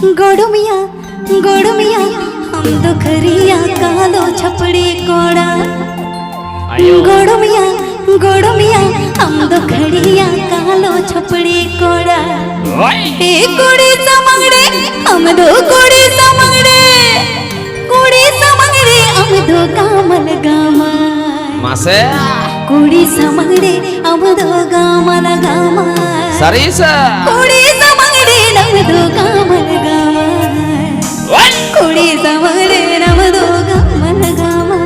गोड़ुमिया गोड़ुमिया हम दुखरिया कालो छपड़ी कोड़ा गोड़ुमिया गोड़ुमिया हम दुखरिया कालो छपड़ी कोड़ा ए कुड़ी समंगड़े हम दो कुड़ी समंगड़े हम दो गामल गामा मासे कुड़ी समंगड़े हम दो गामल गामा सरीसा कुड़ी समंगड़े हम दो गामल गामा कुड़ी समंगड़े हम दो गामल गामा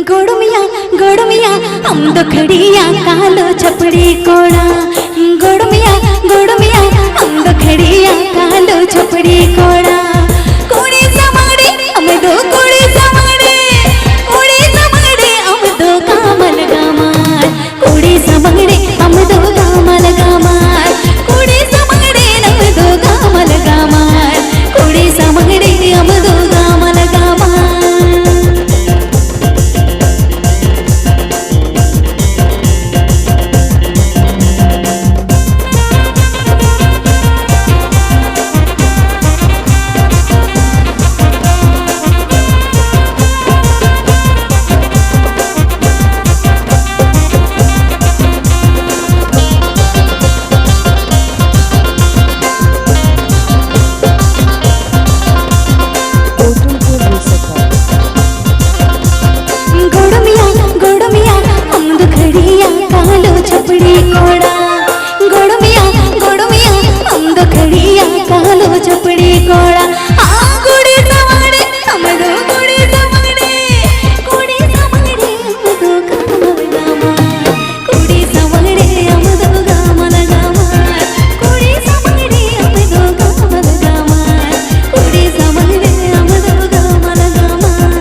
गोड़ुमिया हम दुखड़िया कालो छपड़ी कोड़ा गोड़ुमिया हम दुखड़िया कालो छपड़ी कोड़ा कुड़ी समंगड़े हम दो कुड़ी समंगड़े हम दो गामल गामार कुड़ी समंगड़े हम दो गामल गामार कुड़ी समंगड़े हम दो गामल गामार कुड़ी समंगड़े हम दो गामल गामार छपड़ी कोड़ा कुड़ी समंगड़े हम दो कुड़ी समंगड़े हम दो गामल गामार कुड़ी समंगड़े हम दो गामल गामार कुड़ी समंगड़े हम दो गामल गामार कुड़ी समंगड़े हम दो गामल गामार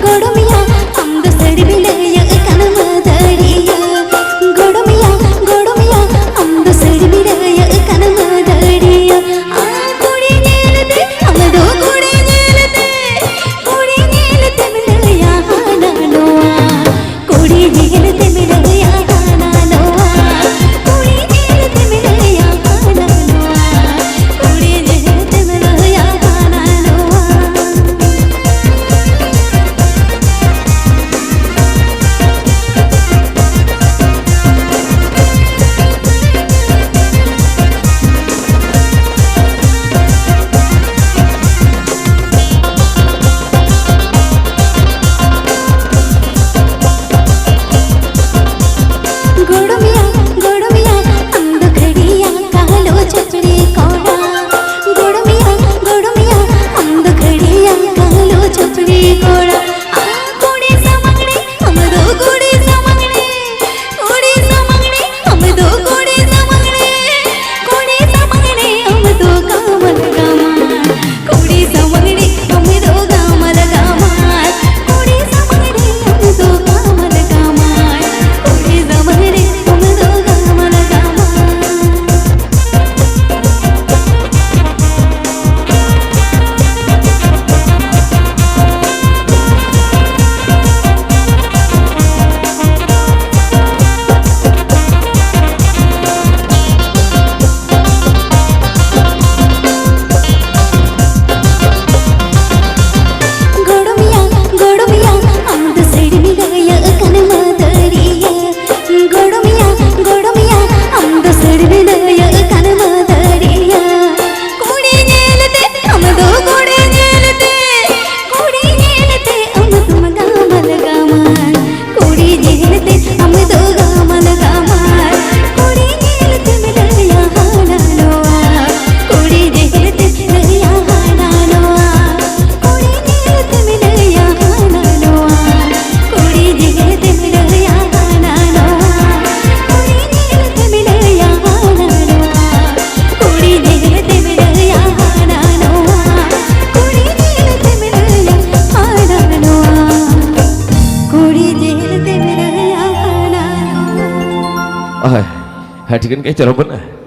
गोड़ुमिया हम दो सड़ी बिलया कनम दरिया गोड़ुमिया हम दो सड़ी बिलया कनम दरिया कुड़ी नीलते हम दो कुड़ी नीलते मिलया हाना नोआ कुड़ी नीलते मिलया हाना नोआ कुड़ी नीलते मिलया हाना नोआ कुड़ी नीलते मिलया हाना नोआ Hatikan kayak cara bener.